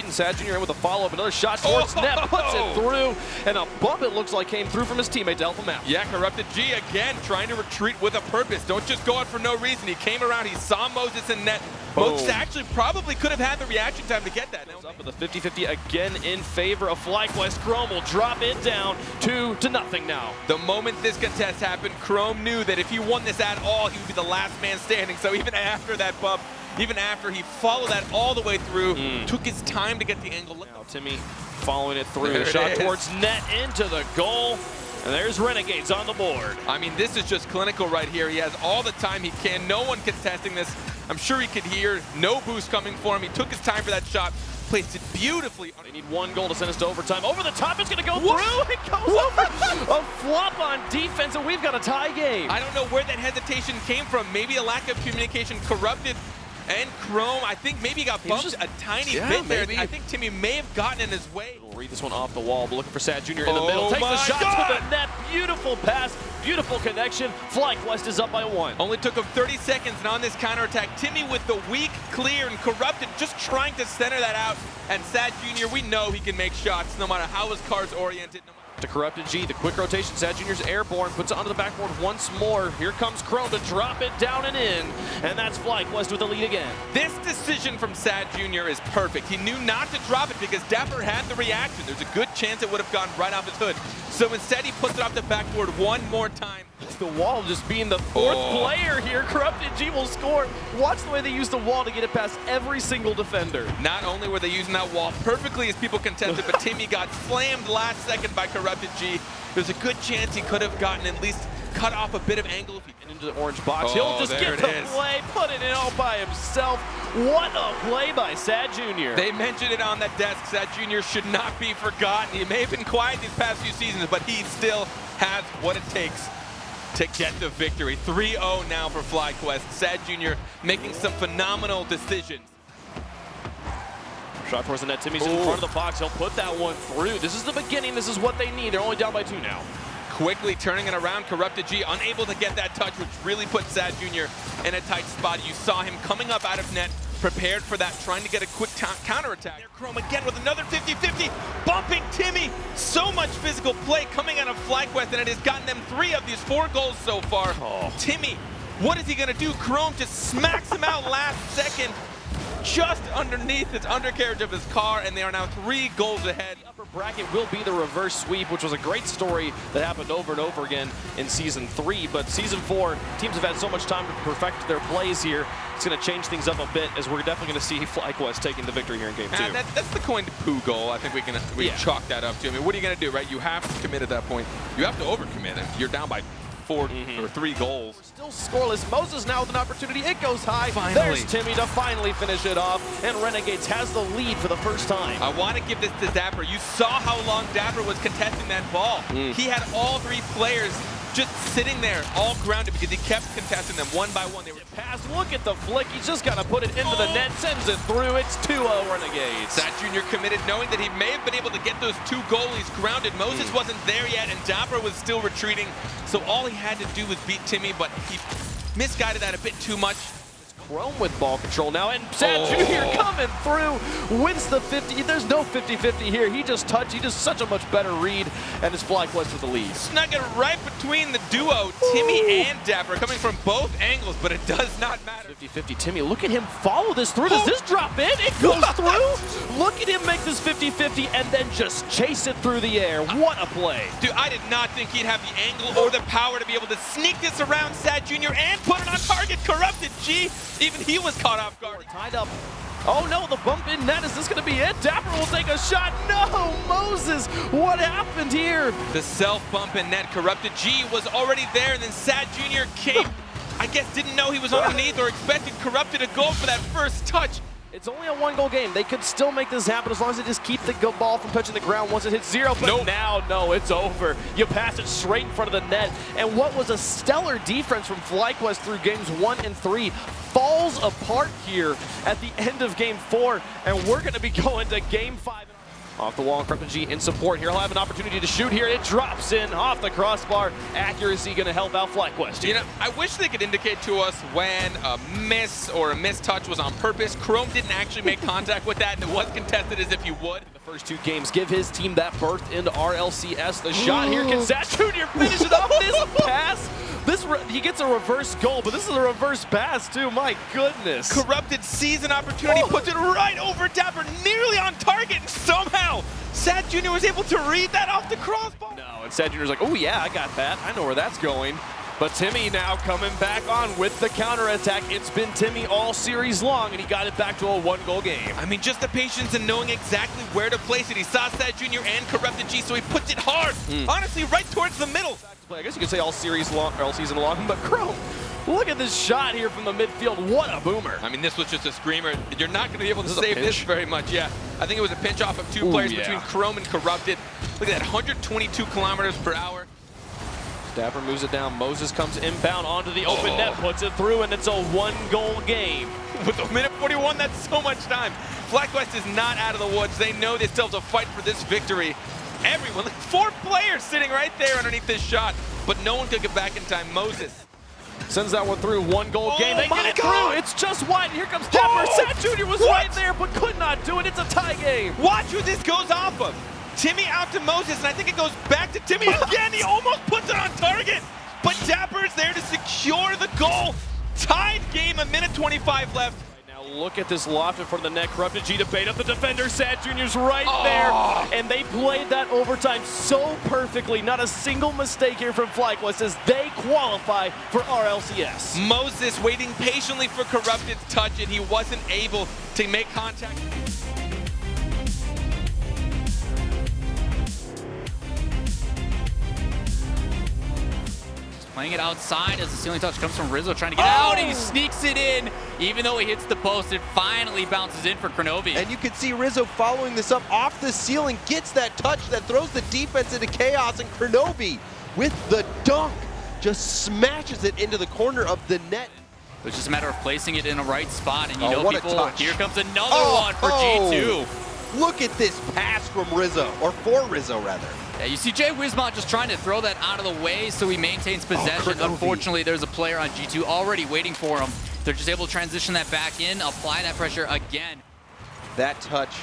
and Sad Jr. in with a follow-up. Another shot towards net, puts it through, and a bump it looks like came through from his teammate to help him out. Yeah, Corrupted G again trying to retreat with a purpose. Don't just go out for no reason. He came around, he saw Moses in net. Moses actually probably could have had the reaction time to get that. Now up with a 50-50 again in favor of FlyQuest. Chrome will drop it down 2-0 now. The moment this contest happened, Chrome knew that if he won this at all, he would be the last man standing. So even after that bump, even after he followed that all the way through, took his time to get the angle. Now Timmy following it through. The shot towards net into the goal. And there's Renegades on the board. I mean, this is just clinical right here. He has all the time he can. No one contesting this. I'm sure he could hear. No boost coming for him. He took his time for that shot. Placed it beautifully. They need one goal to send us to overtime. Over the top, it's going to go through. It goes over. A flop on defense, and we've got a tie game. I don't know where that hesitation came from. Maybe a lack of communication. Corrupted and Chrome, I think maybe he got bumped a tiny bit there. I think Timmy may have gotten in his way. We'll read this one off the wall, but looking for Sad Jr. in the middle. Takes the shot to the net. Beautiful pass, beautiful connection. FlyQuest is up by 1. Only took him 30 seconds, and on this counterattack, Timmy with the weak clear and Corrupted just trying to center that out. And Sad Jr., we know he can make shots no matter how his car's oriented. To Corrupted G, the quick rotation, Sad Jr.'s airborne, puts it onto the backboard once more. Here comes Chrome to drop it down and in, and that's FlyQuest with the lead again. This decision from Sad Jr. is perfect. He knew not to drop it because Dapper had the reaction. There's a good chance it would have gone right off his hood. So instead he puts it off the backboard one more time. The wall just being the fourth player here. Corrupted G will score. Watch the way they use the wall to get it past every single defender. Not only were they using that wall perfectly as people contested, but Timmy got slammed last second by Corrupted G. There's a good chance he could have gotten at least cut off a bit of angle. And into the orange box. He'll just get the play, put it in all by himself. What a play by Sad Jr. They mentioned it on that desk. Sad Jr. should not be forgotten. He may have been quiet these past few seasons, but he still has what it takes to get the victory. 3-0 now for FlyQuest. Sad Jr. making some phenomenal decisions. Shot towards the net. Timmy's in front of the box. He'll put that one through. This is the beginning. This is what they need. They're only down by 2 now. Quickly turning it around. Corrupted G unable to get that touch, which really put Sad Jr. in a tight spot. You saw him coming up out of net, prepared for that, trying to get a quick counterattack. There, Chrome again with another 50-50, bumping Timmy. So much physical play coming out of FlyQuest, and it has gotten them 3 of these 4 goals so far. Timmy, what is he gonna do? Chrome just smacks him out last second, just underneath his undercarriage of his car, and they are now 3 goals ahead. The upper bracket will be the reverse sweep, which was a great story that happened over and over again in Season 3. But Season 4, teams have had so much time to perfect their plays here. It's going to change things up a bit, as we're definitely going to see FlyQuest taking the victory here in Game 2. That's the coin to poo goal. I think we can chalk that up to. I mean, what are you going to do, right? You have to commit at that point. You have to overcommit, and you're down by 4 or 3 goals. We're still scoreless. Moses now with an opportunity. It goes high. Finally. There's Timmy to finally finish it off, and Renegades has the lead for the first time. I want to give this to Dapper. You saw how long Dapper was contesting that ball. He had all 3 players just sitting there, all grounded, because he kept contesting them one by one. They were passed. Look at the flick. He's just got to put it into the net, sends it through. It's 2-0 Renegades. Sad Jr. committed, knowing that he may have been able to get those 2 goalies grounded. Moses wasn't there yet, and Dapper was still retreating. So all he had to do was beat Timmy, but he misguided that a bit too much. Chrome with ball control now, and Sad Jr. coming through, wins the 50. There's no 50-50 here. He just such a much better read, and it's FlyQuest with the lead. Snuck it right between the duo, Timmy and Dapper, coming from both angles, but it does not matter. 50-50, Timmy, look at him follow this through. Does this drop in? It goes through. Look at him make this 50-50 and then just chase it through the air. What a play. Dude, I did not think he'd have the angle or the power to be able to sneak this around Sad Jr. and put it on target. Corrupted G. Even he was caught off guard. Tied up. Oh no, the bump in net. Is this going to be it? Dapper will take a shot. No, Moses. What happened here? The self bump in net. Corrupted G was already there, and then Sad Jr. came. I guess didn't know he was underneath or expected Corrupted to go for that first touch. It's only a 1-goal game. They could still make this happen as long as they just keep the ball from touching the ground once it hits 0. But now, no, it's over. You pass it straight in front of the net. And what was a stellar defense from FlyQuest through games 1 and 3 falls apart here at the end of Game 4. And we're going to be going to Game 5. Off the wall, Corrupted G in support here. He'll have an opportunity to shoot here. It drops in off the crossbar. Accuracy going to help out FlyQuest. You know, I wish they could indicate to us when a miss or a mistouch was on purpose. Chrome didn't actually make contact with that, and it was contested as if you would. The first 2 games give his team that berth into RLCS. The shot here, can Zach Jr. finish it off this pass? He gets a reverse goal, but this is a reverse pass too. My goodness. Corrupted sees an opportunity, puts it right over Dapper, nearly on target, and somehow Sad Jr. was able to read that off the crossbar. No, and Sad Jr.'s like, oh yeah, I got that. I know where that's going. But Timmy now coming back on with the counterattack. It's been Timmy all series long, and he got it back to a 1-goal game. I mean, just the patience and knowing exactly where to place it. He saw Sad Jr. and Corrupted G, so he puts it hard, honestly, right towards the middle. I guess you could say all series long, or all season long, but Chrome, look at this shot here from the midfield. What a boomer. I mean, this was just a screamer. You're not going to be able to save this very much. Yeah, I think it was a pinch off of 2 players between Chrome and Corrupted. Look at that, 122 kilometers per hour. Dapper moves it down. Moses comes inbound onto the open net, puts it through, and it's a 1-goal game. With a minute 41, that's so much time. FlyQuest is not out of the woods. They know they still have to fight for this victory. Everyone, like 4 players sitting right there underneath this shot, but no one could get back in time. Moses sends that one through, 1-goal game. They get it through. It's just wide. Here comes Dapper. Sad Jr. was right there, but could not do it. It's a tie game. Watch who this goes off of. Timmy out to Moses, and I think it goes back to Timmy again. He almost puts it on target, but Dapper's there to secure the goal. Tied game, a minute 25 left. Now look at this loft in front of the net. Corrupted G to bait up the defender. Sad Jr.'s right there, and they played that overtime so perfectly. Not a single mistake here from FlyQuest as they qualify for RLCS. Moses waiting patiently for Corrupted's touch, and he wasn't able to make contact. Playing it outside as the ceiling touch comes from Rizzo, trying to get out, and he sneaks it in. Even though he hits the post, it finally bounces in for Kronovi. And you can see Rizzo following this up off the ceiling, gets that touch that throws the defense into chaos, and Kronovi with the dunk just smashes it into the corner of the net. It's just a matter of placing it in the right spot, and you know what people, a touch. Here comes another one for G2. Look at this pass from Rizzo, or for Rizzo rather. Yeah, you see Jay Wismont just trying to throw that out of the way so he maintains possession. Unfortunately, there's a player on G2 already waiting for him. They're just able to transition that back in, apply that pressure again. That touch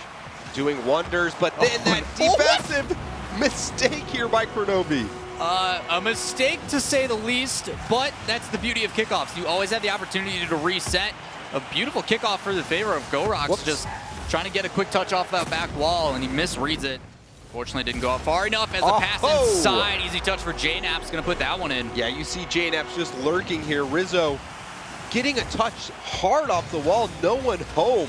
doing wonders, but then that defensive mistake here by Kronovi. A mistake to say the least, but that's the beauty of kickoffs. You always have the opportunity to reset. A beautiful kickoff for the favor of GoRox, just trying to get a quick touch off that back wall, and he misreads it. Fortunately, didn't go out far enough as the pass inside. Easy touch for JNap's going to put that one in. Yeah, you see JNap's just lurking here. Rizzo getting a touch hard off the wall. No one home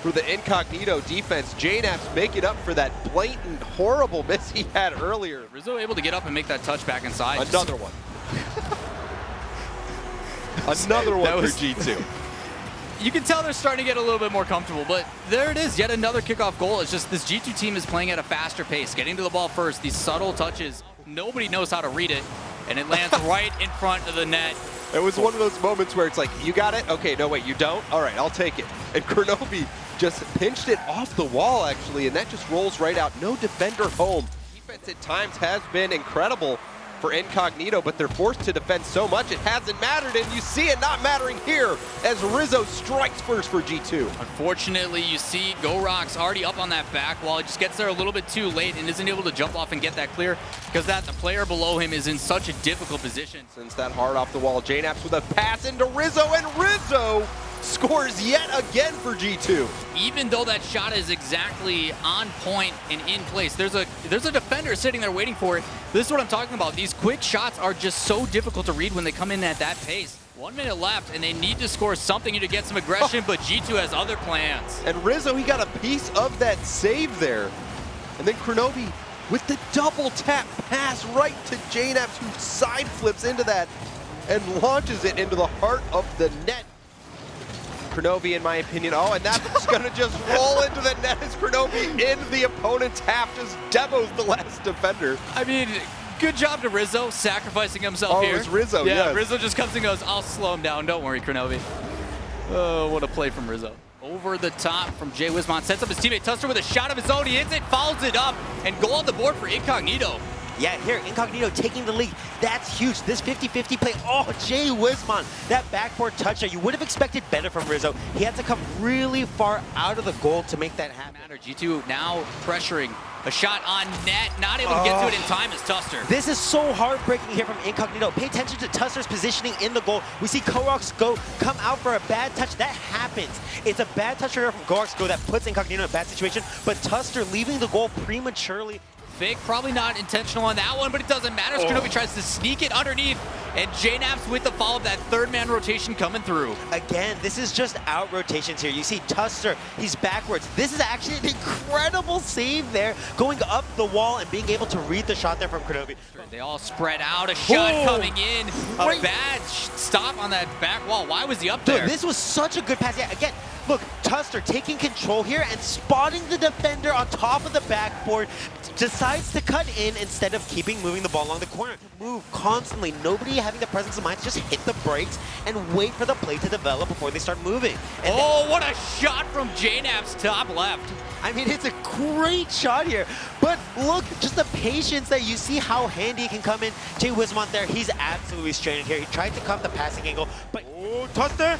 for the Incognito defense. JNap's making up for that blatant, horrible miss he had earlier. Rizzo able to get up and make that touch back inside. Another one. Another one for G2. You can tell they're starting to get a little bit more comfortable, but there it is, yet another kickoff goal. It's just this G2 team is playing at a faster pace, getting to the ball first, these subtle touches. Nobody knows how to read it, and it lands right in front of the net. It was one of those moments where it's like, you got it? Okay, no, wait, you don't? All right, I'll take it. And Kronovi just pinched it off the wall, actually, and that just rolls right out. No defender home. Defense at times has been incredible for Incognito, but they're forced to defend so much it hasn't mattered, and you see it not mattering here as Rizzo strikes first for G2. Unfortunately, you see GoRox already up on that back wall. He just gets there a little bit too late and isn't able to jump off and get that clear because the player below him is in such a difficult position. Sends that hard off the wall. JNap's with a pass into Rizzo, and Rizzo scores yet again for G2. Even though that shot is exactly on point and in place, there's a defender sitting there waiting for it. This is what I'm talking about. These quick shots are just so difficult to read when they come in at that pace. 1 minute left, and they need to score something here to get some aggression, but G2 has other plans. And Rizzo, he got a piece of that save there. And then Kronovi with the double tap pass right to JNap's, who side flips into that and launches it into the heart of the net. Kronovi, in my opinion, and that's gonna just roll into the net as Kronovi in the opponent's half just demos the last defender. I mean, good job to Rizzo sacrificing himself here. Oh, it was Rizzo, yeah, yes. Rizzo just comes and goes, I'll slow him down, don't worry, Kronovi. Oh, what a play from Rizzo. Over the top from Jay Wismont, sets up his teammate Tuster with a shot of his own. He hits it, follows it up, and goal on the board for Incognito. Yeah, here, Incognito taking the lead. That's huge. This 50-50 play. Oh, Jay Wismont, that backboard touchdown. You would have expected better from Rizzo. He had to come really far out of the goal to make that happen. G2 now pressuring. A shot on net, not able to get to it in time as Tuster. This is so heartbreaking here from Incognito. Pay attention to Tuster's positioning in the goal. We see Gorax come out for a bad touch. That happens. It's a bad touch from Gorax that puts Incognito in a bad situation, but Tuster leaving the goal prematurely. Fake, probably not intentional on that one, but it doesn't matter. Chloride tries to sneak it underneath, and JNaps with the follow-up, that third-man rotation coming through. Again, this is just out rotations here. You see Tuster, he's backwards. This is actually an incredible save there, going up the wall and being able to read the shot there from Chloride. They all spread out, a shot coming in, a bad stop on that back wall. Why was he up there? Dude, this was such a good pass. Yeah, again, look, Tuster taking control here and spotting the defender on top of the backboard, decides to cut in instead of moving the ball along the corner. Move constantly, nobody having the presence of mind to just hit the brakes and wait for the play to develop before they start moving. And what a shot from JNaps top left. I mean, it's a great shot here, but look, just the patience that you see how handy it can come in. Jay Wismont there, he's absolutely stranded here. He tried to cut the passing angle, but Tuster!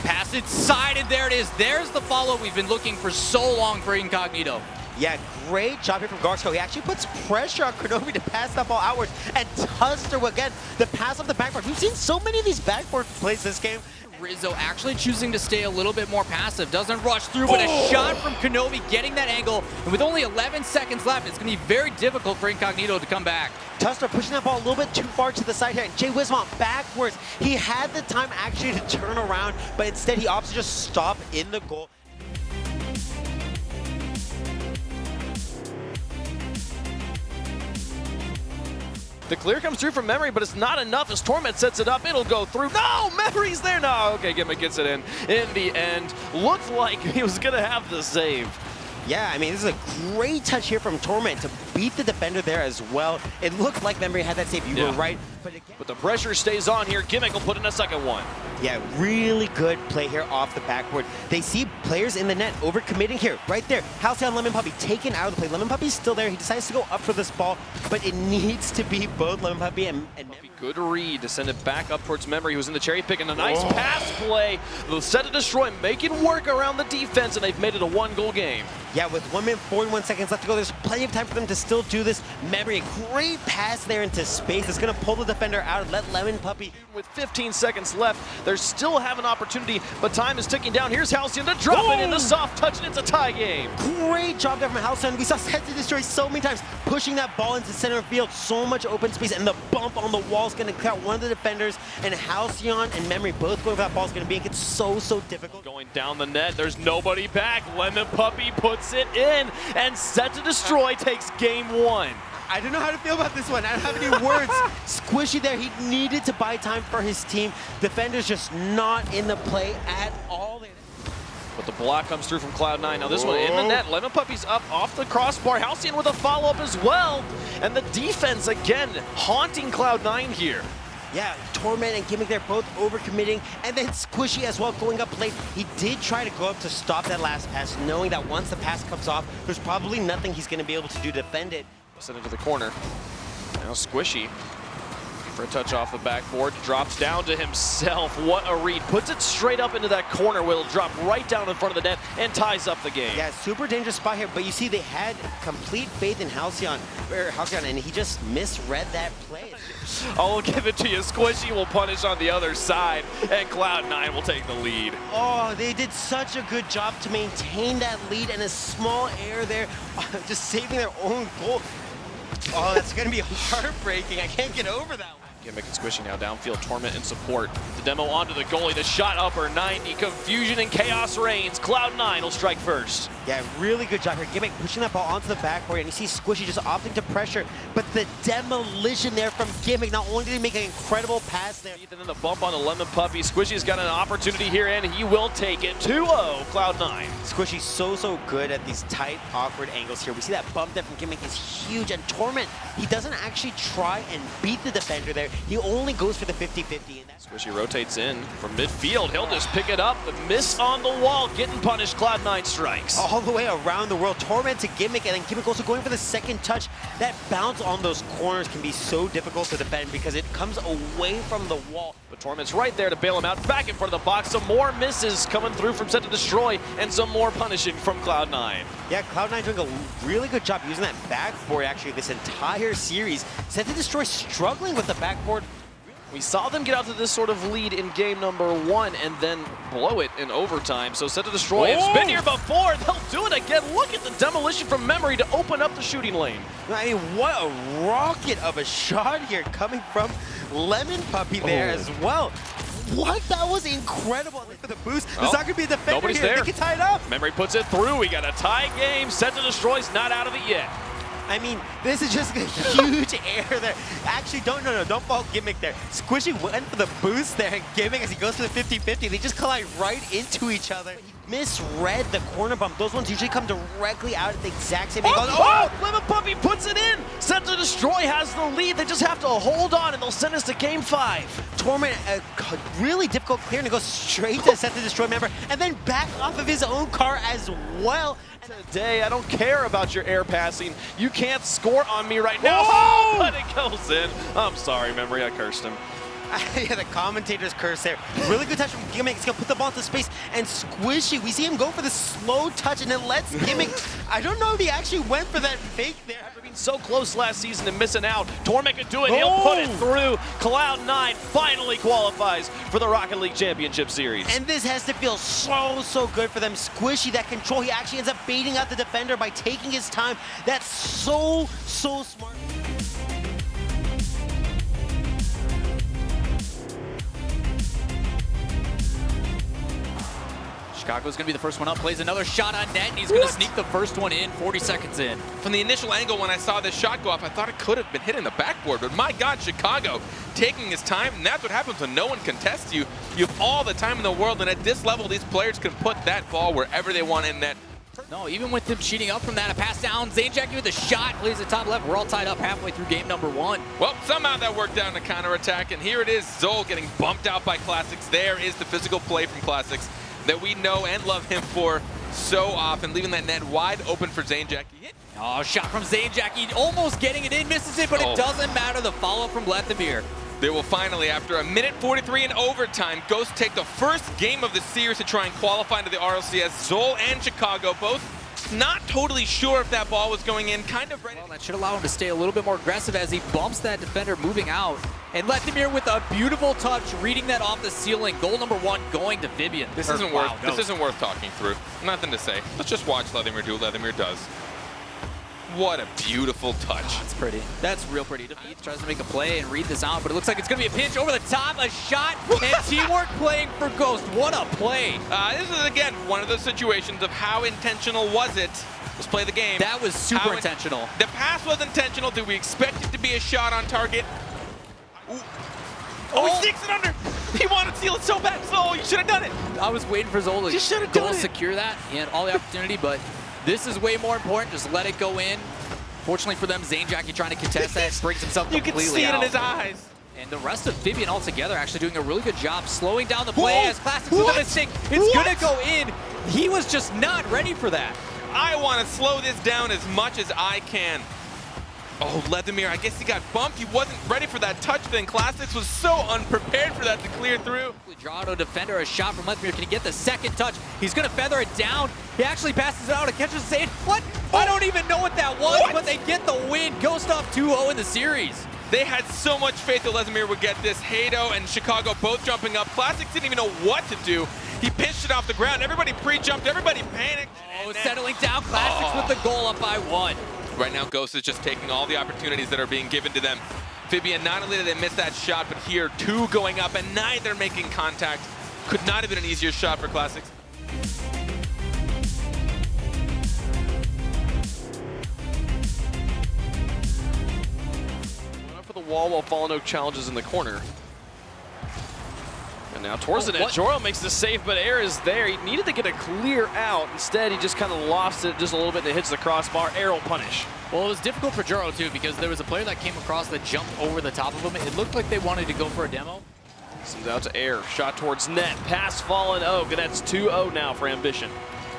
Pass it sided, there it is. There's the follow we've been looking for so long for Incognito. Yeah, great job here from Gorax. He actually puts pressure on Chloride to pass that ball outwards. And Tuster, again, the pass off the backboard. We've seen so many of these backboard plays this game. Rizzo actually choosing to stay a little bit more passive. Doesn't rush through, but a shot from Kenobi getting that angle. And with only 11 seconds left, it's going to be very difficult for Incognito to come back. Tuster pushing that ball a little bit too far to the side here. And Jay Wismont backwards. He had the time actually to turn around, but instead he opts to just stop in the goal. The clear comes through from Memory, but it's not enough as Torment sets it up. It'll go through. No, Memory's there. No, okay, Gimmick gets it in the end. Looked like he was going to have the save. Yeah, I mean, this is a great touch here from Torment to beat the defender there as well. It looked like Memory had that save. You were right. But the pressure stays on here. Gimmick will put in a second one. Yeah, really good play here off the backboard. They see players in the net overcommitting here, right there. Halcyon Lemon Puppy taken out of the play. Lemon Puppy's still there. He decides to go up for this ball, but it needs to be both Lemon Puppy and Memory. Good read to send it back up towards Memory, who was in the cherry pick, and a nice pass play. They'll set to destroy, making work around the defense, and they've made it a one-goal game. Yeah, with 1 minute 41 seconds left to go, there's plenty of time for them to still do this. Memory, a great pass there into space. It's going to pull the defender out and let Lemon Puppy. With 15 seconds left, they still have an opportunity, but time is ticking down. Here's Halcyon to drop it in the soft touch, and it's a tie game. Great job there from Halcyon. We saw Set to Destroy so many times, pushing that ball into center field. So much open space, and the bump on the wall is going to cut one of the defenders, and Halcyon and Memory both going for that ball is going to make it so difficult. Going down the net, there's nobody back. Lemon Puppy puts it in, and Set to Destroy takes game one. I don't know how to feel about this one. I don't have any words. Squishy there. He needed to buy time for his team. Defender's just not in the play at all. But the block comes through from Cloud9. Now this one in the net. Lemon Puppy's up off the crossbar. Halcyon with a follow-up as well. And the defense, again, haunting Cloud9 here. Yeah, Torment and Gimmick, they're both overcommitting. And then Squishy as well going up late. He did try to go up to stop that last pass, knowing that once the pass comes off, there's probably nothing he's going to be able to do to defend it. Send it to the corner. Now Squishy for a touch off the backboard, drops down to himself. What a read. Puts it straight up into that corner where it'll drop right down in front of the net and ties up the game. Yeah, super dangerous spot here, but you see they had complete faith in Halcyon, and he just misread that play. I'll give it to you. Squishy will punish on the other side, and Cloud9 will take the lead. Oh, they did such a good job to maintain that lead, and a small error there, just saving their own goal. Oh, that's going to be heartbreaking. I can't get over that one. Gimmick and Squishy now downfield, Torment in support. The demo onto the goalie, the shot upper 90, confusion and chaos reigns. Cloud9 will strike first. Yeah, really good job here. Gimmick pushing that ball onto the backboard, and you see Squishy just opting to pressure, but the demolition there from Gimmick. Not only did he make an incredible pass there. And then the bump on the Lemon Puppy. Squishy's got an opportunity here, and he will take it. 2-0, Cloud9. Squishy's so good at these tight, awkward angles here. We see that bump there from Gimmick is huge, and Torment, he doesn't actually try and beat the defender there. he only goes for the 50-50. Squishy rotates in from midfield. He'll just pick it up. The miss on the wall, getting punished. Cloud9 strikes. All the way around the world. Torment to Gimmick, and then Gimmick also going for the second touch. That bounce on those corners can be so difficult to defend because it comes away from the wall. But Torment's right there to bail him out. Back in front of the box. Some more misses coming through from Set to Destroy, and some more punishing from Cloud9. Yeah, Cloud9 doing a really good job using that backboard actually this entire series. Set to Destroy struggling with the backboard. We saw them get out to this sort of lead in game number 1 and then blow it in overtime. So Set to Destroy, it's been here before. They'll do it again. Look at the demolition from memory to open up the shooting lane. I mean, what a rocket of a shot here coming from Lemon Puppy there as well. What? That was incredible. For the boost. There's not going to be a defender Nobody's here. there. They can tie it up. Memory puts it through. We got a tie game. Set to Destroy's not out of it yet. I mean, this is just a huge error there. Actually, don't fault Gimmick there. Squishy went for the boost there, and Gimmick, as he goes for the 50-50, they just collide right into each other. He misread the corner bump. Those ones usually come directly out at the exact same angle. Lemon Puppy puts it in. Set to Destroy has the lead. They just have to hold on, and they'll send us to game 5. Torment, a really difficult clear, and it goes straight to Set to Destroy member, and then back off of his own car as well. Today, I don't care about your air passing. You can't score on me right now. But it goes in. I'm sorry, Memory. I cursed him. Yeah, the commentator's curse there. Really good touch from Gimmick. He's going to put the ball into space. And Squishy, we see him go for the slow touch, and it lets Gimmick... I don't know if he actually went for that fake there. After being so close last season and missing out, Torment could do it. He'll put it through. Cloud9 finally qualifies for the Rocket League Championship Series. And this has to feel so good for them. Squishy, that control, he actually ends up baiting out the defender by taking his time. That's so smart. Chicago's going to be the first one up, plays another shot on net, and he's going to sneak the first one in 40 seconds in. From the initial angle when I saw this shot go off, I thought it could have been hitting the backboard, but my God, Chicago taking his time, and that's what happens when no one contests you. You have all the time in the world, and at this level, these players can put that ball wherever they want in net. No, even with them cheating up from that, a pass down, Zanejacky with a shot, plays the top left. We're all tied up halfway through game number 1. Well, somehow that worked out in a counterattack, and here it is, Zol getting bumped out by Classics. There is the physical play from Classics that we know and love him for so often, leaving that net wide open for Zanejacky. Oh, shot from Zanejacky, almost getting it in, misses it, but it doesn't matter. The follow-up from Lethamyr. They will finally, after a minute 43 in overtime, Ghost take the first game of the series to try and qualify into the RLCS. Zol and Chicago both not totally sure if that ball was going in, kind of ready. Well, that should allow him to stay a little bit more aggressive as he bumps that defender moving out. And Lethamyr with a beautiful touch, reading that off the ceiling. Goal number 1 going to Vivian. This isn't worth talking through. Nothing to say. Let's just watch Lethamyr do what Lethamyr does. What a beautiful touch. Oh, that's pretty. That's real pretty. He tries to make a play and read this out, but it looks like it's going to be a pinch over the top, a shot, and teamwork playing for Ghost. What a play. This is, again, one of those situations of how intentional was it. Let's play the game. That was super intentional. The pass was intentional. Did we expect it to be a shot on target? Oh, he sticks it under. He wanted to seal it so bad. So you should have done it. I was waiting for Zol to goal secure that. He had all the opportunity, but this is way more important. Just let it go in. Fortunately for them, Zanejacky trying to contest that brings himself completely out. You can see it in his eyes. And the rest of Vivian altogether actually doing a really good job slowing down the play as Classics with a mistake. It's going to go in. He was just not ready for that. I want to slow this down as much as I can. Oh, Lethamyr, I guess he got bumped. He wasn't ready for that touch then. Classics was so unprepared for that to clear through. Gerardo defender, a shot from Lethamyr. Can he get the second touch? He's going to feather it down. He actually passes it out and catches the save. What? I don't even know what that was, but they get the win. Ghost up 2-0 in the series. They had so much faith that Lethamyr would get this. Hado and Chicago both jumping up. Classics didn't even know what to do. He pitched it off the ground. Everybody pre-jumped. Everybody panicked. Oh, settling down. Classics with the goal up by 1. Right now, Ghost is just taking all the opportunities that are being given to them. Vivian, not only did they miss that shot, but here, 2 going up, and neither making contact. Could not have been an easier shot for Classics. Went up for the wall while following no challenges in the corner. And now towards the net, Joro makes the save, but Air is there. He needed to get a clear out. Instead, he just kind of lost it just a little bit and it hits the crossbar. Air will punish. Well, it was difficult for Joro too because there was a player that came across that jumped over the top of him. It looked like they wanted to go for a demo. Sends out to Air, shot towards net, pass Fallen Oak, and that's 2-0 now for Ambition.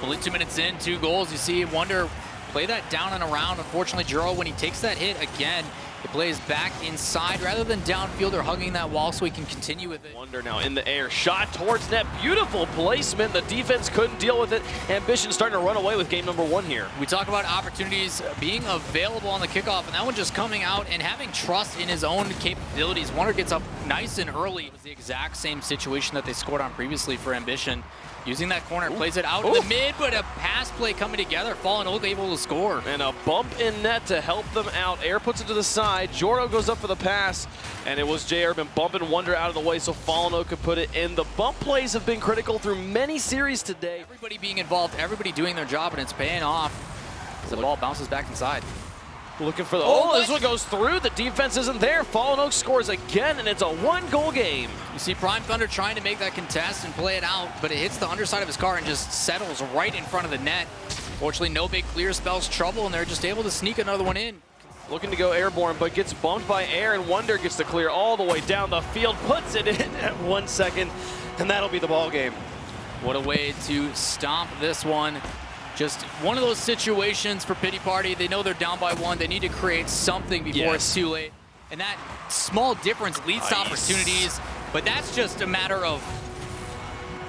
Only 2 minutes in, 2 goals. You see Wonder play that down and around. Unfortunately, Joro, when he takes that hit again, it plays back inside rather than downfield or hugging that wall so he can continue with it. Wonder now in the air, shot towards net, beautiful placement. The defense couldn't deal with it. Ambition starting to run away with game number 1 here. We talk about opportunities being available on the kickoff, and that one just coming out and having trust in his own capabilities. Wonder gets up nice and early. It was the exact same situation that they scored on previously for Ambition. Using that corner, plays it out in the mid, but a pass play coming together. Fallen Oak able to score. And a bump in net to help them out. Air puts it to the side. Joro goes up for the pass, and it was J Urban bumping Wonder out of the way so Fallen Oak could put it in. The bump plays have been critical through many series today. Everybody being involved, everybody doing their job, and it's paying off as the ball bounces back inside. Looking for the, this one goes through. The defense isn't there. Fallen Oak scores again, and it's a 1-goal game. You see Prime Thunder trying to make that contest and play it out, but it hits the underside of his car and just settles right in front of the net. Fortunately, no big clear spells trouble, and they're just able to sneak another one in. Looking to go airborne, but gets bumped by Air, and Wonder gets to clear all the way down the field, puts it in at 1 second, and that'll be the ball game. What a way to stomp this one. Just one of those situations for Pity Party. They know they're down by 1. They need to create something before it's too late. And that small difference leads to opportunities, but that's just a matter of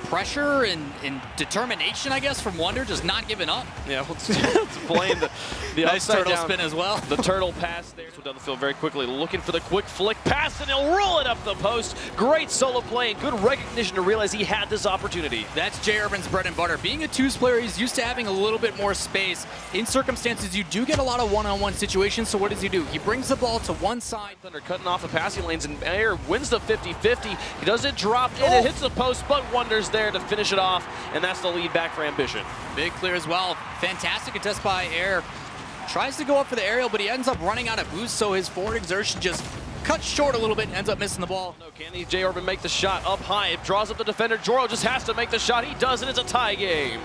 pressure and determination, I guess, from Wonder, just not giving up. Yeah, let's blame the nice turtle down, spin as well. The turtle pass there. So down the field very quickly, looking for the quick flick pass, and he'll roll it up the post. Great solo play and good recognition to realize he had this opportunity. That's J Urban's bread and butter. Being a twos player, he's used to having a little bit more space. In circumstances, you do get a lot of one-on-one situations, so what does he do? He brings the ball to one side. Thunder cutting off the passing lanes, and Air wins the 50-50. He doesn't drop in, it hits the post, but Wonder's there to finish it off, and that's the lead back for Ambition. Big clear as well. Fantastic contest by Air. Tries to go up for the aerial, but he ends up running out of boost, so his forward exertion just cuts short a little bit and ends up missing the ball. No, can he? J Urban make the shot up high? It draws up the defender. Joro just has to make the shot. He does, and it's a tie game.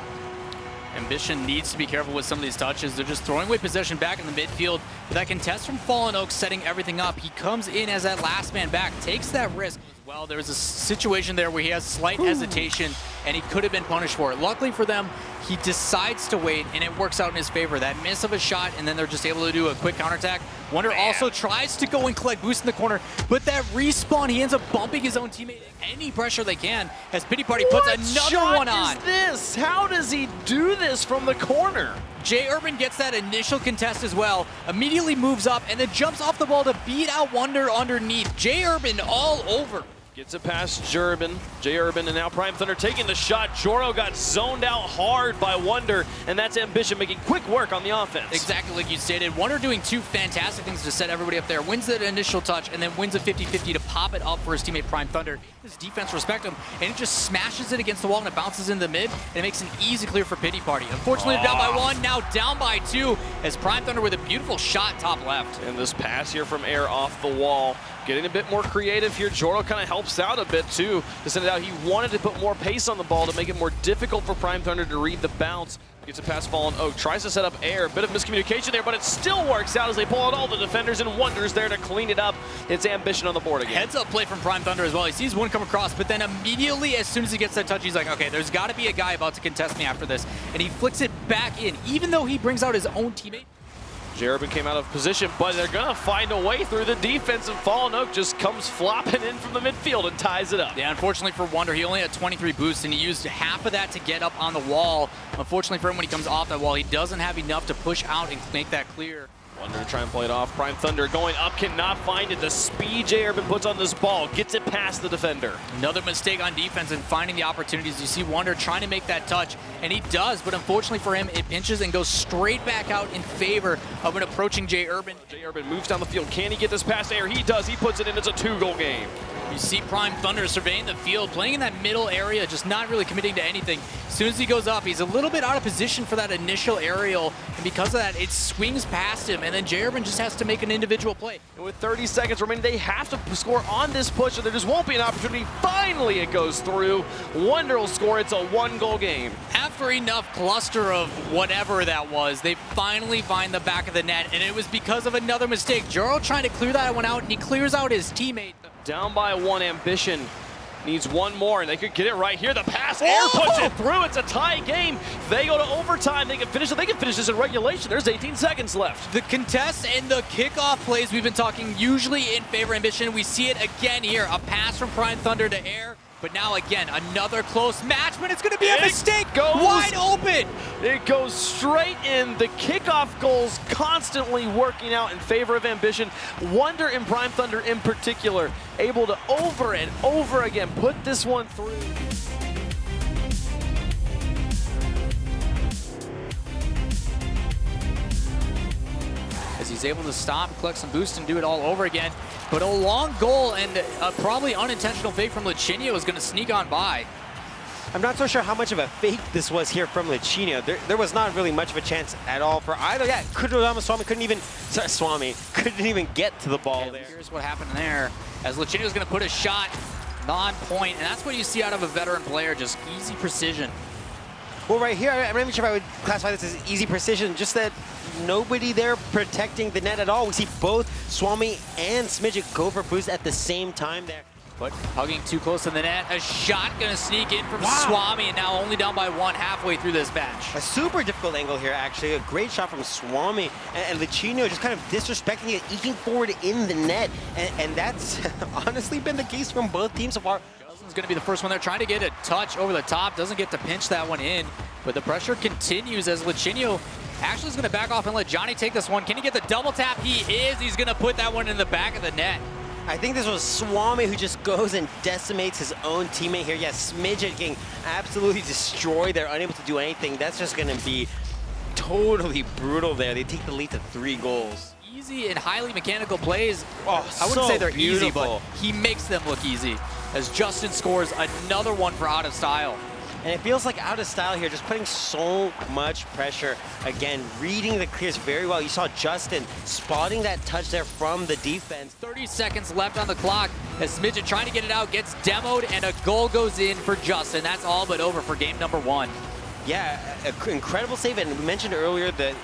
Ambition needs to be careful with some of these touches. They're just throwing away possession back in the midfield. But that contest from Fallen Oak setting everything up. He comes in as that last man back, takes that risk. Well, there was a situation there where he has slight hesitation, and he could have been punished for it. Luckily for them, he decides to wait, and it works out in his favor. That miss of a shot, and then they're just able to do a quick counterattack. Wonder also tries to go and collect boost in the corner, but that respawn, he ends up bumping his own teammate. Any pressure they can, as Pity Party puts another one on. What is this? How does he do this from the corner? J Urban gets that initial contest as well, immediately moves up, and then jumps off the ball to beat out Wonder underneath. J Urban all over. Gets it past J Urban, and now Prime Thunder taking the shot. Joro got zoned out hard by Wonder, and that's Ambition making quick work on the offense. Exactly like you stated. Wonder doing two fantastic things to set everybody up there. Wins that initial touch, and then wins a 50-50 to pop it up for his teammate Prime Thunder. His defense respect him, and it just smashes it against the wall, and it bounces in the mid, and it makes an easy clear for Pity Party. Unfortunately, they're down by 1, now down by 2, as Prime Thunder with a beautiful shot top left. And this pass here from Air off the wall. Getting a bit more creative here. Joro kind of helps out a bit too to send it out. He wanted to put more pace on the ball to make it more difficult for Prime Thunder to read the bounce. Gets it past Fallen Oak, tries to set up Air. A bit of miscommunication there, but it still works out as they pull out all the defenders, and Wonder's there to clean it up. It's Ambition on the board again. Heads up play from Prime Thunder as well. He sees one come across, but then immediately as soon as he gets that touch, he's like, okay, there's got to be a guy about to contest me after this. And he flicks it back in, even though he brings out his own teammate. J Urban came out of position, but they're going to find a way through the defense, and Fallen Oak just comes flopping in from the midfield and ties it up. Yeah, unfortunately for Wonder, he only had 23 boosts, and he used half of that to get up on the wall. Unfortunately for him, when he comes off that wall, he doesn't have enough to push out and make that clear. Wonder to try and play it off. Prime Thunder going up, cannot find it. The speed J Urban puts on this ball gets it past the defender. Another mistake on defense and finding the opportunities. You see Wonder trying to make that touch, and he does, but unfortunately for him, it pinches and goes straight back out in favor of an approaching J Urban. J Urban moves down the field. Can he get this past Air? He does. He puts it in. It's a 2-goal game. You see Prime Thunder surveying the field, playing in that middle area, just not really committing to anything. As soon as he goes up, he's a little bit out of position for that initial aerial, and because of that, it swings past him, and then J Urban just has to make an individual play. And with 30 seconds remaining, they have to score on this push, or there just won't be an opportunity. Finally, it goes through. Wonder will score. It's a 1-goal game. After enough cluster of whatever that was, they finally find the back of the net, and it was because of another mistake. Jaro trying to clear that one out, and he clears out his teammate. Down by 1, Ambition needs one more, and they could get it right here. The pass, Air puts it through. It's a tie game. They go to overtime. They can finish it. They can finish this in regulation. There's 18 seconds left. The contest and the kickoff plays we've been talking usually in favor of Ambition. We see it again here. A pass from Prime Thunder to Air. But now again, another close match, but it's going to be a mistake. Wide open. It goes straight in. The kickoff goals constantly working out in favor of Ambition. Wonder and Prime Thunder in particular, able to over and over again put this one through. As he's able to stop, collect some boost, and do it all over again. But a long goal and a probably unintentional fake from Lichinio is going to sneak on by. I'm not so sure how much of a fake this was here from Lichinio. There was not really much of a chance at all for either. Yeah, Swami couldn't even get to the ball there. Here's what happened there. As Lichinio's going to put a shot non-point, and that's what you see out of a veteran player, just easy precision. Well, right here, I'm not even sure if I would classify this as easy precision, just that nobody there protecting the net at all. We see both Swami and Smidget go for boost at the same time there. But hugging too close to the net, a shot gonna sneak in from Swami, and now only down by 1 halfway through this match. A super difficult angle here, actually. A great shot from Swami, and Lichinio just kind of disrespecting it, eking forward in the net, and that's honestly been the case from both teams so far. Is going to be the first one there, trying to get a touch over the top, doesn't get to pinch that one in, but the pressure continues as Lichinio actually is going to back off and let Johnny take this one. Can he get the double tap? He is. He's going to put that one in the back of the net. I think this was Swami who just goes and decimates his own teammate here. Yes, Smidget getting absolutely destroyed. They're unable to do anything. That's just going to be totally brutal there. They take the lead to 3 goals. Easy and highly mechanical plays. Oh, I wouldn't say they're beautiful. easy, but he makes them look easy as Justin scores another one for Out of Style. And it feels like Out of Style here, just putting so much pressure. Again, reading the clears very well. You saw Justin spotting that touch there from the defense. 30 seconds left on the clock as Smidget trying to get it out, gets demoed, and a goal goes in for Justin. That's all but over for game number 1. Yeah, incredible save. And we mentioned earlier the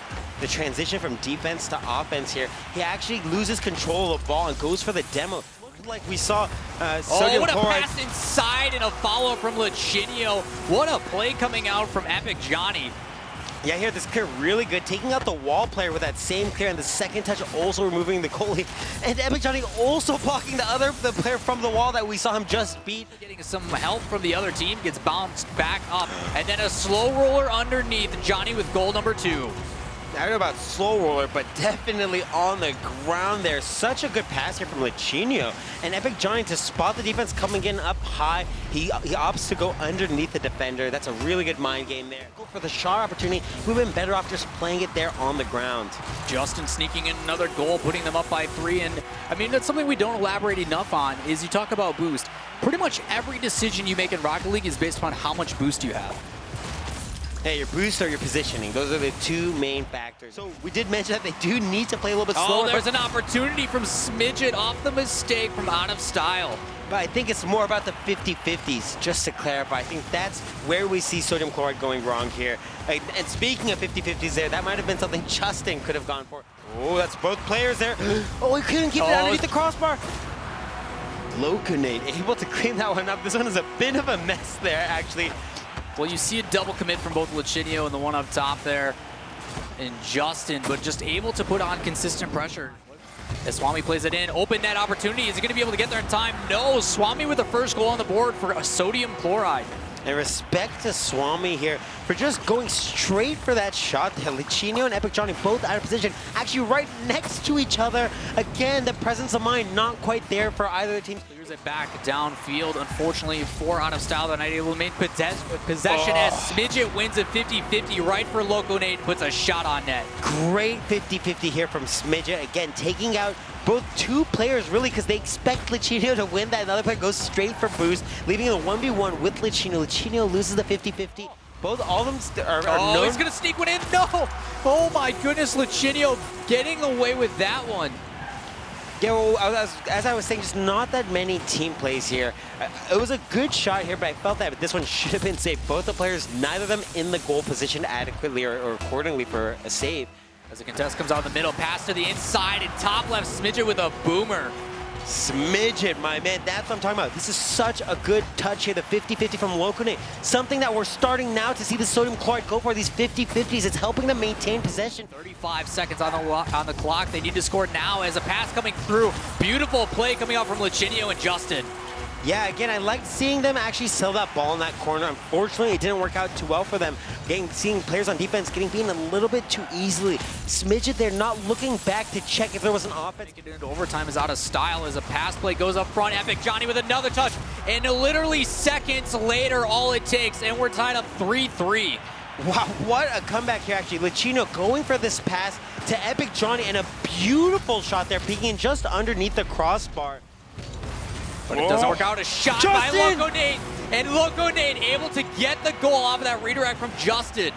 transition from defense to offense here. He actually loses control of the ball and goes for the demo. Like we saw Sodium what a Chloride. pass inside and a follow from Lichinio. What a play coming out from Epic Johnny. Yeah, here this clear really good, taking out the wall player with that same clear, and the second touch also removing the goalie. And Epic Johnny also blocking the player from the wall that we saw him just beat. Getting some help from the other team, gets bounced back up, and then a slow roller underneath. Johnny with goal number 2. I don't know about slow roller, but definitely on the ground there. Such a good pass here from Lichinio. And Epic Johnny to spot the defense coming in up high. He opts to go underneath the defender. That's a really good mind game there. Go for the shot opportunity. We've been better off just playing it there on the ground. Justin sneaking in another goal, putting them up by 3. And I mean, that's something we don't elaborate enough on, is you talk about boost. Pretty much every decision you make in Rocket League is based upon how much boost you have. Hey, your boost or your positioning. Those are the 2 main factors. So we did mention that they do need to play a little bit slower. Oh, there's an opportunity from Smidget off the mistake from Out of Style. But I think it's more about the 50-50s, just to clarify. I think that's where we see Sodium Chloride going wrong here. And speaking of 50-50s there, that might have been something Justin could have gone for. Oh, that's both players there. Oh, he couldn't keep it underneath the crossbar. Loconate able to clean that one up. This one is a bit of a mess there, actually. Well, you see a double commit from both Lichinio and the one up top there, and Justin, but just able to put on consistent pressure. As Swami plays it in, open net opportunity. Is he going to be able to get there in time? No, Swami with the first goal on the board for a Sodium Chloride. And respect to Swami here for just going straight for that shot there. Lichinio and Epic Johnny both out of position, actually right next to each other. Again, the presence of mind not quite there for either of the teams. Clears it back downfield. Unfortunately, 4 Out of Style, they're not able to make possession as Smidget wins a 50-50 right for Loconate, puts a shot on net. Great 50-50 here from Smidget. Again, taking out both two players really, because they expect Lichinio to win that. Another player goes straight for boost, leaving in a 1v1 with Lichinio. Lichinio loses the 50-50. Oh, All of them are known. he's gonna sneak one in. No! Oh my goodness, Lichinio getting away with that one. Yeah, well, as I was saying, just not that many team plays here. It was a good shot here, but I felt that this one should have been saved. Both the players, neither of them in the goal position adequately or accordingly for a save. As the contest comes out in the middle, pass to the inside, and top left, Smidget with a boomer. Smidget, my man, that's what I'm talking about. This is such a good touch here, the 50-50 from Lokone. Something that we're starting now to see the Sodium Chloride go for these 50-50s. It's helping them maintain possession. 35 seconds on the clock. They need to score now as a pass coming through. Beautiful play coming out from Lichinio and Justin. Yeah, again, I liked seeing them actually sell that ball in that corner. Unfortunately, it didn't work out too well for them. Seeing players on defense getting beaten a little bit too easily. Smidget, they're not looking back to check if there was an offense. Getting into overtime is out of style as a pass play goes up front. Epic Johnny with another touch. And literally seconds later, all it takes, and we're tied up 3-3. Wow, what a comeback here, actually. Lichinio going for this pass to Epic Johnny, and a beautiful shot there, peeking just underneath the crossbar. But it doesn't work out. A shot by Loconade, and Loconade able to get the goal off of that redirect from Justin.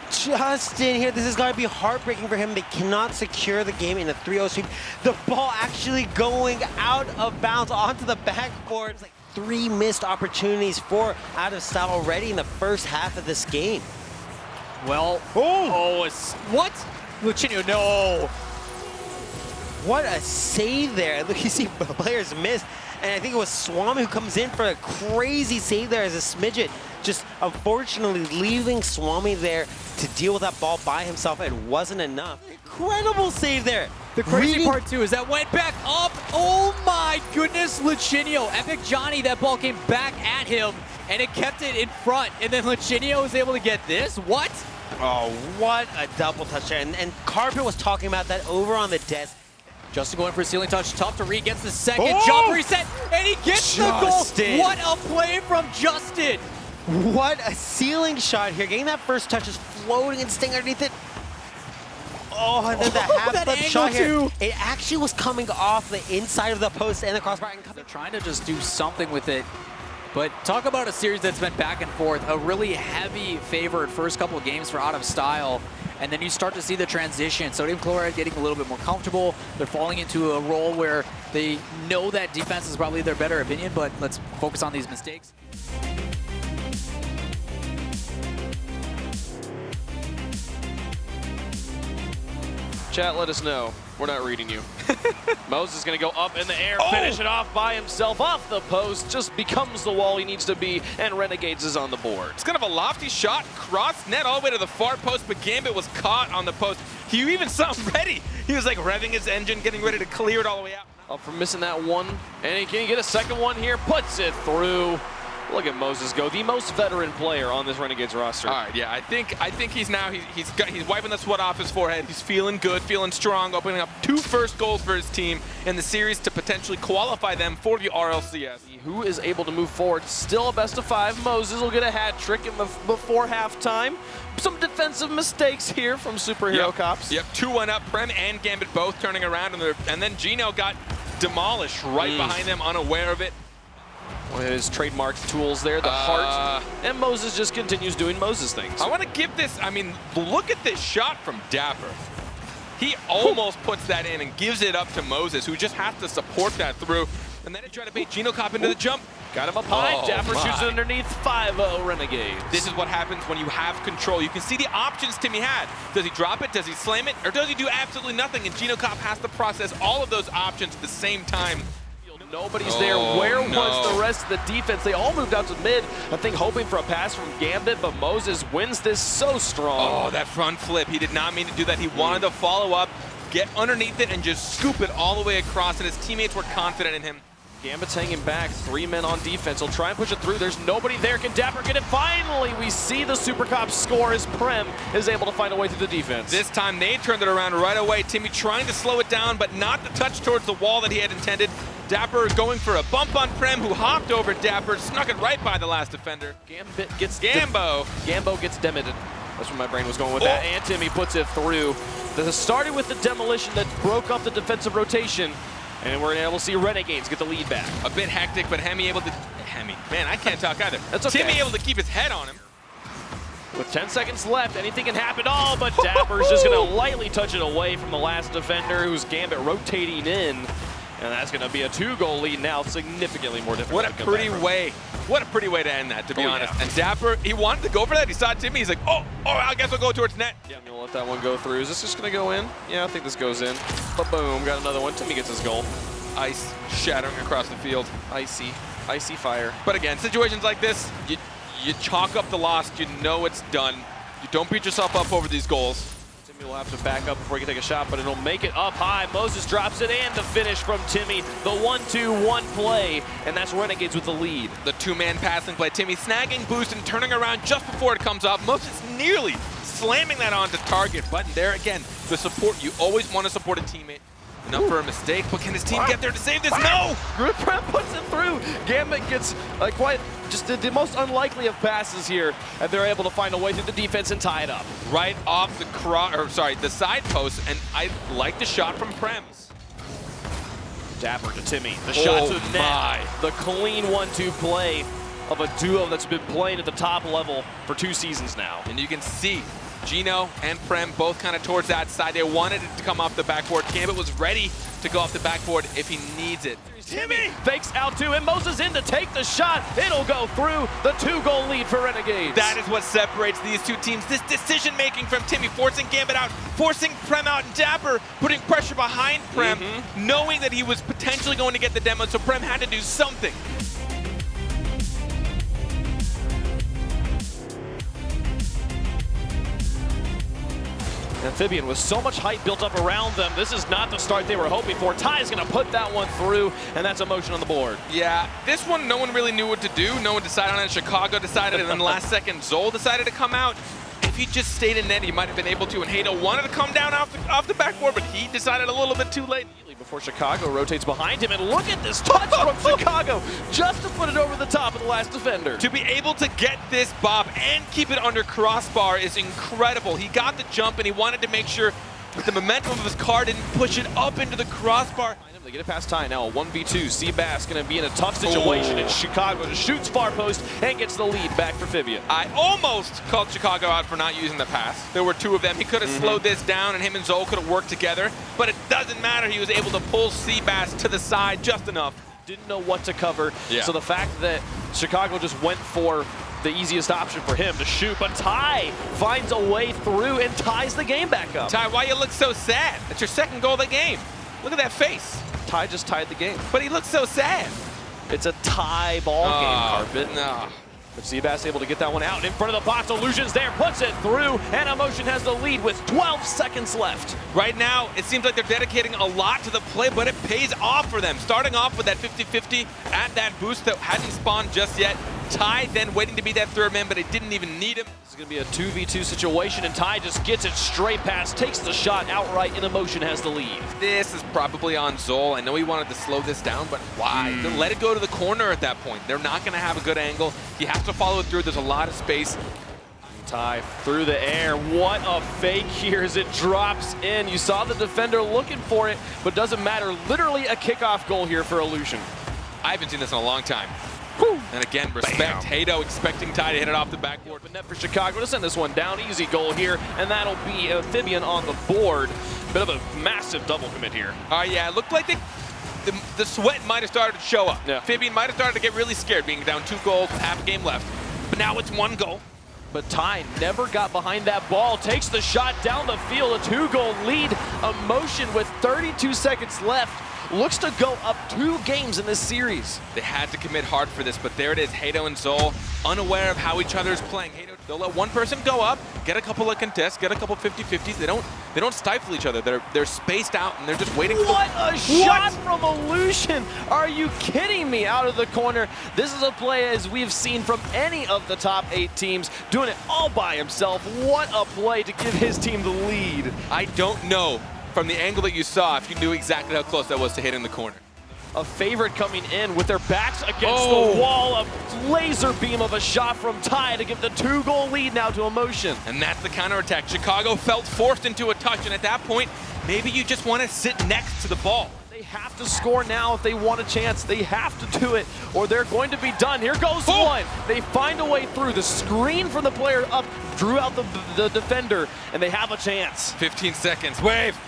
Justin here, this is going to be heartbreaking for him. They cannot secure the game in a 3-0 sweep. The ball actually going out of bounds onto the backboard. It's like 3 missed opportunities for Out of Style already in the first half of this game. Well, what? Lichinio, no. What a save there. Look, you see players miss. And I think it was Swami who comes in for a crazy save there as a Smidget. Just unfortunately leaving Swami there to deal with that ball by himself. It wasn't enough. Incredible save there. The crazy part too is that went back up. Oh my goodness, Lichinio. Epic Johnny, that ball came back at him and it kept it in front. And then Lichinio was able to get this. What? Oh, what a double touch there. And Carpet was talking about that over on the desk. Justin going for a ceiling touch, tough to read, gets the second jump reset, and he gets the goal. What a play from Justin. What a ceiling shot here. Getting that first touch is floating and staying underneath it. Oh, and then the half-flip shot here. It actually was coming off the inside of the post and the crossbar. They're trying to just do something with it. But talk about a series that's been back and forth. A really heavy favored first couple of games for Out of Style. And then you start to see the transition. Sodium Chloride getting a little bit more comfortable. They're falling into a role where they know that defense is probably their better opinion, but let's focus on these mistakes. Chat, let us know. We're not reading you. Moses is going to go up in the air, finish it off by himself, off the post, just becomes the wall he needs to be, and Renegades is on the board. It's kind of a lofty shot, cross net all the way to the far post, but Gambit was caught on the post. You even saw him ready. He was like revving his engine, getting ready to clear it all the way out. Up for missing that one, and he can get a second one here, puts it through. Look at Moses go, the most veteran player on this Renegades roster. All right, yeah, I think he's now he's wiping the sweat off his forehead. He's feeling good, feeling strong, opening up 2 first goals for his team in the series to potentially qualify them for the RLCS. Who is able to move forward? Still a best of 5. Moses will get a hat trick before halftime. Some defensive mistakes here from Superhero Cops. Yep, 2-1 up. Prem and Gambit both turning around, and then Gino got demolished right behind them, unaware of it. One of his trademark tools there, the heart. And Moses just continues doing Moses things. I want to give this, I mean, look at this shot from Dapper. He almost puts that in and gives it up to Moses, who just has to support that through. And then he tried to bait Gino Cop into the jump. Got him up high. Dapper shoots it underneath. 5-0 Renegades. This is what happens when you have control. You can see the options Timmy had. Does he drop it? Does he slam it? Or does he do absolutely nothing? And Gino Cop has to process all of those options at the same time. Nobody's there. Where was the rest of the defense? They all moved out to mid, I think hoping for a pass from Gambit, but Moses wins this so strong. Oh, that front flip. He did not mean to do that. He wanted to follow up, get underneath it, and just scoop it all the way across, and his teammates were confident in him. Gambit's hanging back. 3 men on defense. He'll try and push it through. There's nobody there. Can Dapper get it? Finally, we see the Super Cops score as Prem is able to find a way through the defense. This time they turned it around right away. Timmy trying to slow it down, but not the touch towards the wall that he had intended. Dapper going for a bump on Prem, who hopped over Dapper, snuck it right by the last defender. Gambit gets Gambo gets demoted. That's where my brain was going with that. And Timmy puts it through. This started with the demolition that broke up the defensive rotation. And we're able to see Renegades get the lead back. A bit hectic, but Hemi able to... Man, I can't talk either. That's okay. Timmy able to keep his head on him. With 10 seconds left, anything can happen. Oh, but Dapper's just going to lightly touch it away from the last defender, who's Gambit rotating in. And that's going to be a 2-goal lead now, significantly more difficult. What a pretty way to end that, to be honest. Yeah. And Dapper, he wanted to go for that. He saw Timmy. He's like, oh, I guess I'll go towards net. Yeah, I'm going to let that one go through. Is this just going to go in? Yeah, I think this goes in. But boom, got another one. Timmy gets his goal. Ice shattering across the field. Icy fire. But again, situations like this, you chalk up the loss. You know it's done. You don't beat yourself up over these goals. Timmy will have to back up before he can take a shot, but it'll make it up high. Moses drops it, and the finish from Timmy. The 1-2-1 play, and that's Renegades with the lead. The two-man passing play. Timmy snagging boost and turning around just before it comes off. Moses nearly slamming that onto target. But there again, the support. You always want to support a teammate. Enough for a mistake, but can his team get there to save this? No! Prem puts it through. Gambit gets quite just the most unlikely of passes here, and they're able to find a way through the defense and tie it up. Right off the side post, and I like the shot from Prem. Dapper to Timmy. The shot to the net. The clean 1-2 play of a duo that's been playing at the top level for 2 seasons now. And you can see Gino and Prem both kind of towards that side. They wanted it to come off the backboard. Gambit was ready to go off the backboard if he needs it. Timmy fakes out too, and Moses in to take the shot. It'll go through. The 2-goal lead for Renegades. That is what separates these two teams. This decision-making from Timmy, forcing Gambit out, forcing Prem out, and Dapper putting pressure behind Prem, knowing that he was potentially going to get the demo, so Prem had to do something. Amphibian with so much hype built up around them. This is not the start they were hoping for. Ty's going to put that one through, and that's emotion on the board. Yeah, this one no one really knew what to do. No one decided on it. Chicago decided, and then last second Zol decided to come out. If he just stayed in net, he might have been able to, and Hado wanted to come down off the backboard, but he decided a little bit too late. Before Chicago rotates behind him, and look at this touch from Chicago, just to put it over the top of the last defender. To be able to get this bob and keep it under crossbar is incredible. He got the jump, and he wanted to make sure that the momentum of his car didn't push it up into the crossbar. They get it past Ty now, a 1v2. Seabass going to be in a tough situation in Chicago. Just shoots far post and gets the lead back for Fivia. I almost called Chicago out for not using the pass. There were 2 of them. He could have slowed this down, and him and Zol could have worked together. But it doesn't matter. He was able to pull Seabass to the side just enough. Didn't know what to cover. Yeah. So the fact that Chicago just went for the easiest option for him to shoot, but Ty finds a way through and ties the game back up. Ty, why you look so sad? That's your 2nd goal of the game. Look at that face. Ty just tied the game. But he looks so sad. It's a tie ball game, Carpet. No. But Seabass able to get that one out in front of the box. Illusions there, puts it through, and Emotion has the lead with 12 seconds left. Right now, it seems like they're dedicating a lot to the play, but it pays off for them. Starting off with that 50-50 at that boost that hadn't spawned just yet. Ty then waiting to be that 3rd man, but it didn't even need him. This is going to be a 2v2 situation, and Ty just gets it straight past, takes the shot outright, and Emotion has the lead. This is probably on Zol. I know he wanted to slow this down, but why? Let it go to the corner at that point. They're not going to have a good angle. He has to follow it through. There's a lot of space. Ty through the air. What a fake here as it drops in. You saw the defender looking for it, but doesn't matter. Literally a kickoff goal here for Illusion. I haven't seen this in a long time. And again, respect. Hado expecting Ty to hit it off the backboard. But net for Chicago to send this one down. Easy goal here, and that'll be Amphibian on the board. Bit of a massive double commit here. Yeah, it looked like the sweat might have started to show up. Yeah. Amphibian might have started to get really scared, being down 2 goals, half a game left. But now it's 1 goal. But Ty never got behind that ball. Takes the shot down the field. A 2-goal lead. Emotion with 32 seconds left. Looks to go up 2 games in this series. They had to commit hard for this, but there it is. Hado and Zol, unaware of how each other is playing. Hado, they'll let one person go up, get a couple of contests, get a couple 50-50s. They don't stifle each other. They're spaced out and they're just waiting. What a shot from Illusion! Are you kidding me? Out of the corner. This is a play as we've seen from any of the top 8 teams, doing it all by himself. What a play to give his team the lead. I don't know from the angle that you saw if you knew exactly how close that was to hitting the corner. a favorite coming in with their backs against the wall. A laser beam of a shot from Ty to give the 2-goal lead now to Emotion. And that's the counterattack. Chicago felt forced into a touch, and at that point, maybe you just want to sit next to the ball. They have to score now if they want a chance. They have to do it, or they're going to be done. Here goes one. They find a way through. The screen from the player up drew out the defender, and they have a chance. 15 seconds. Wave.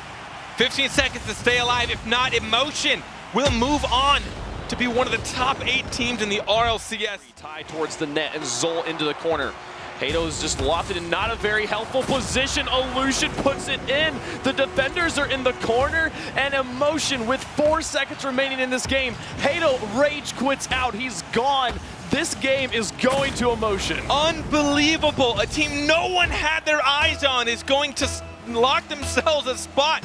15 seconds to stay alive. If not, Emotion will move on to be one of the top 8 teams in the RLCS. Tie towards the net and Zol into the corner. Hato's just lofted in not a very helpful position. Illusion puts it in. The defenders are in the corner, and Emotion with 4 seconds remaining in this game. Hato rage quits out. He's gone. This game is going to Emotion. Unbelievable. A team no one had their eyes on is going to lock themselves a spot